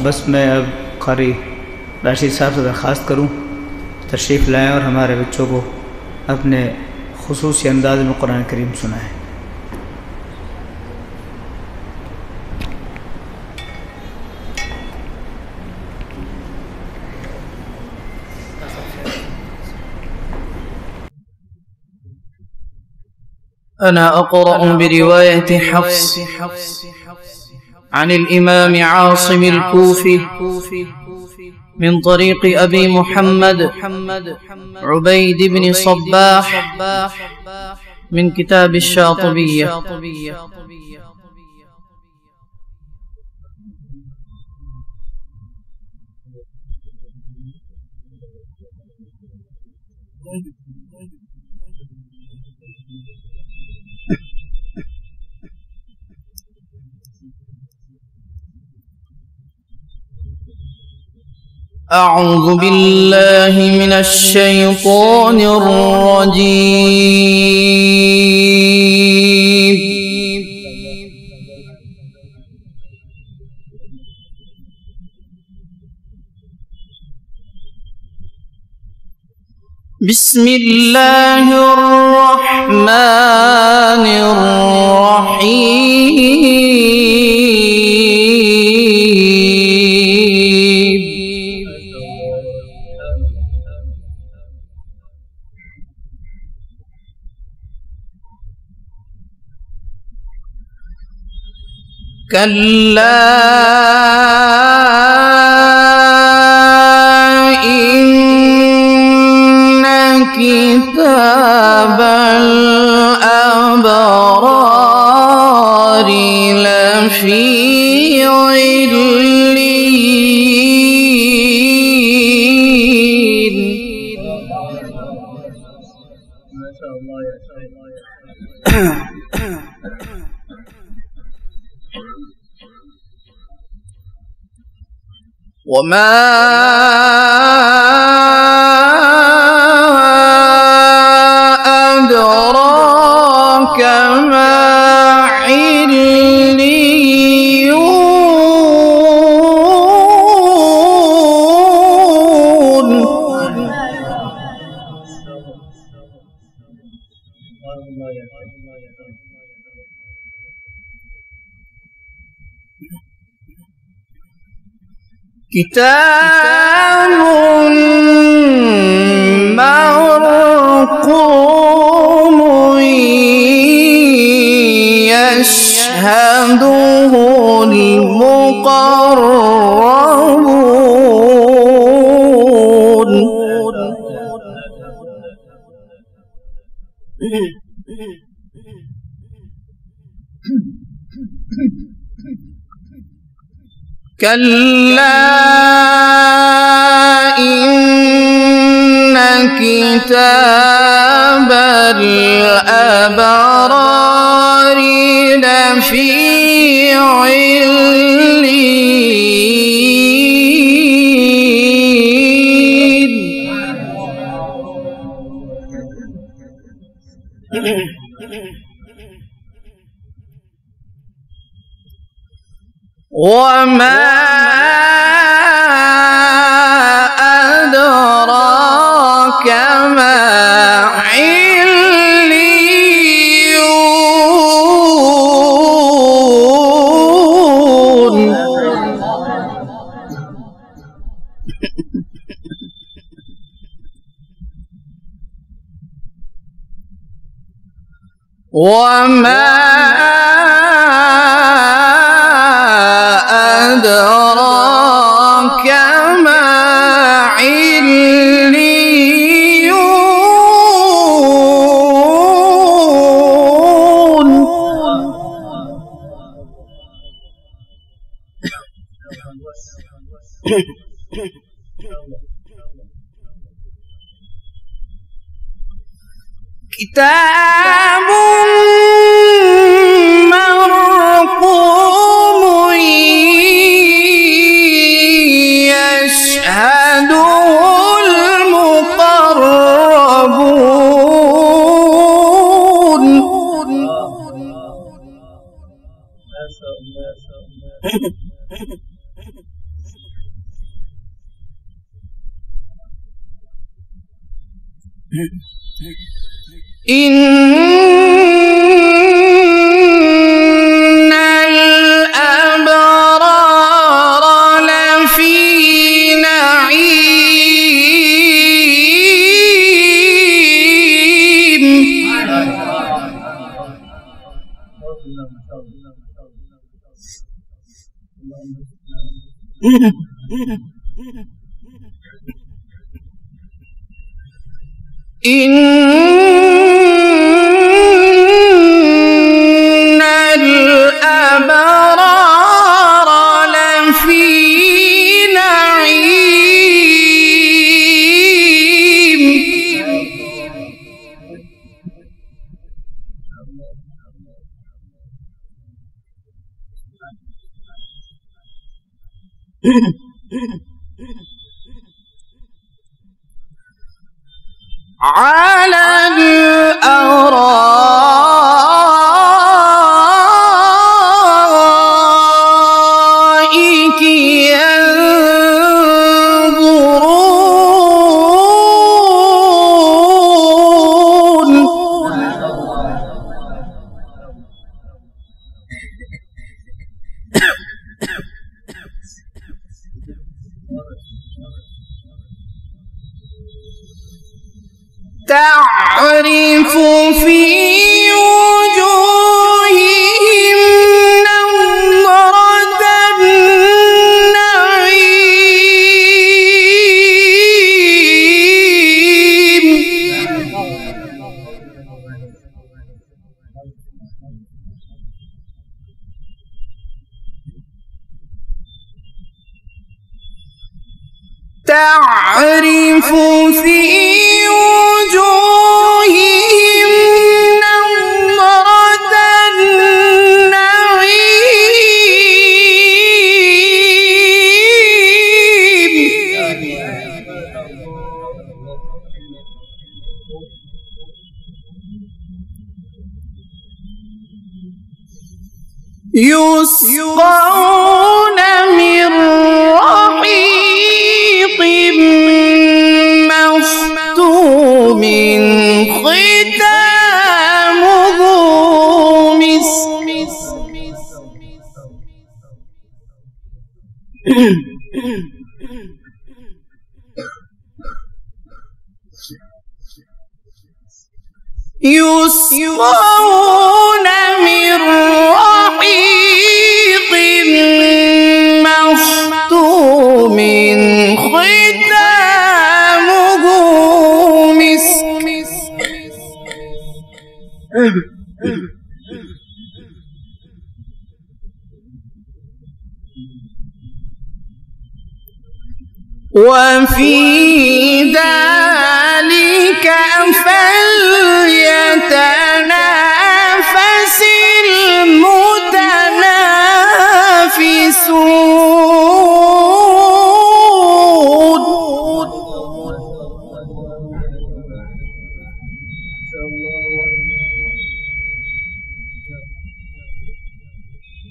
बस मैं अब क़ारी राशिद साहब से दरख्वास्त करूँ तशरीफ़ लाएँ और हमारे बच्चों को अपने ख़ुसूसी अंदाज़ में कुरान करीम सुनाएँ। أنا أقرأ برواية حفص عن الإمام عاصم الكوفي من طريق أبي محمد عبيد بن صباح من كتاب الشاطبية. أعوذ بالله من الشيطان الرجيم. بسم الله الرحمن الرحيم. كلا إن كتاب الأبرار لفي عليين. ما شاء الله يا شاء الله. وما أدراك ما عليون. كتاب مرقوم يشهده المقربون. كلا إن كتاب الأبرار لفي عليين. وما أدراك ما عليون. وما أدراك ما عليون. كتاب مرقوم يشهده المقربون. إن الأبرار لفي نعيم. إن الأبرار لفي نعيم. على الأرائك ينظرون. تعرف في وجوههم نضرة النعيم. تعرف في وجوههم نضرة النعيم. يسقون من رحيق مختوم ختامه مسك. يسقون من رحيق مختوم ختامه مسك. وفي ذلك فليتنافس المتنافسون.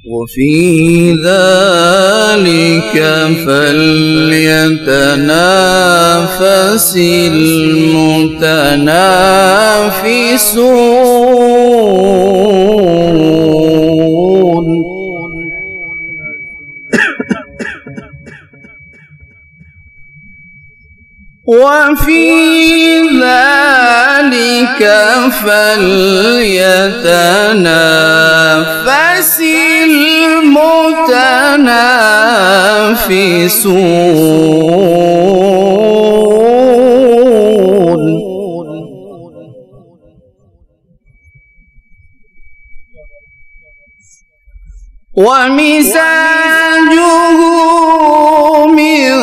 وفي ذلك فليتنافس المتنافسون. وفي ذلك فليتنافس المتنافسون. ومزاجه من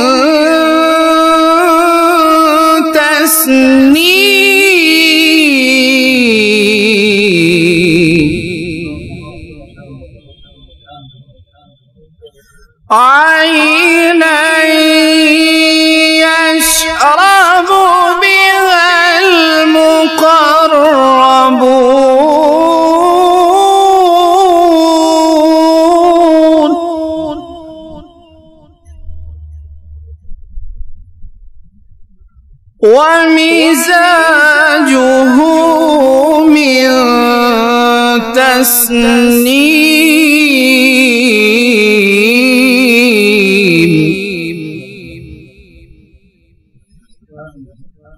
عينا يشرب بها المقربون. ومزاجه من تسنيم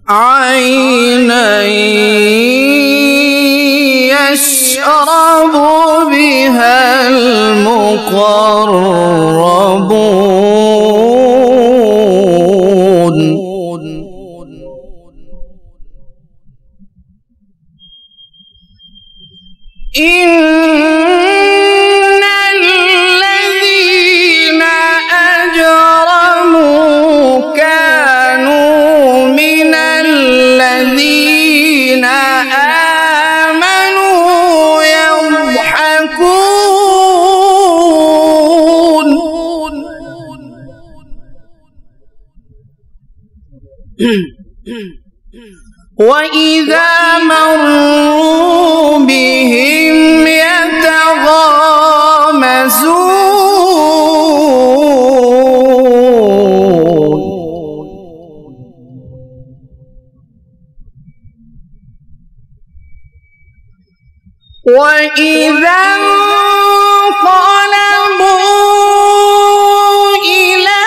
عينا يشرب بها المقربون إن الذين أجرموا كانوا من الذين آمنوا يضحكون وإذا مروا بهم يتغامزون وإذا انقلبوا إلى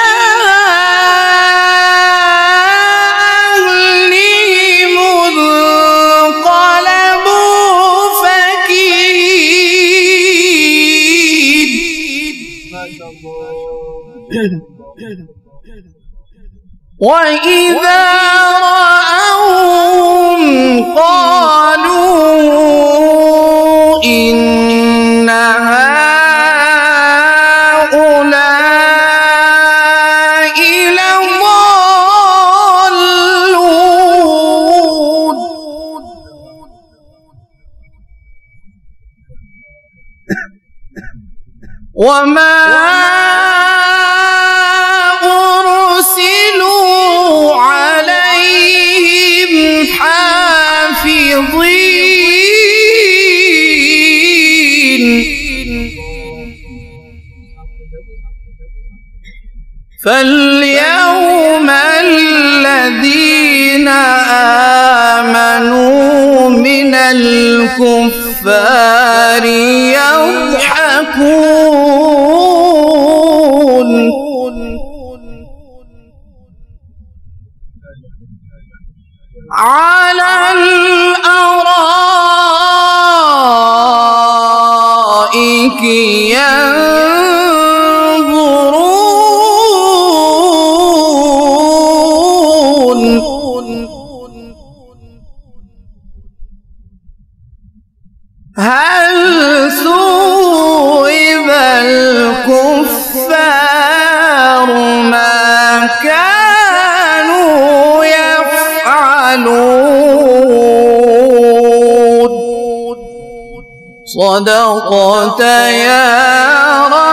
أهلهم انقلبوا فكهين وإذا رأوهم قالوا إن هؤلاء لضالون وما أرسلوا عليهم حافظين فاليوم الذين آمنوا من الكفار يضحكون على الأرائك ينظرون هل ثوب الكفار ما كانوا يفعلون صدقت يا رب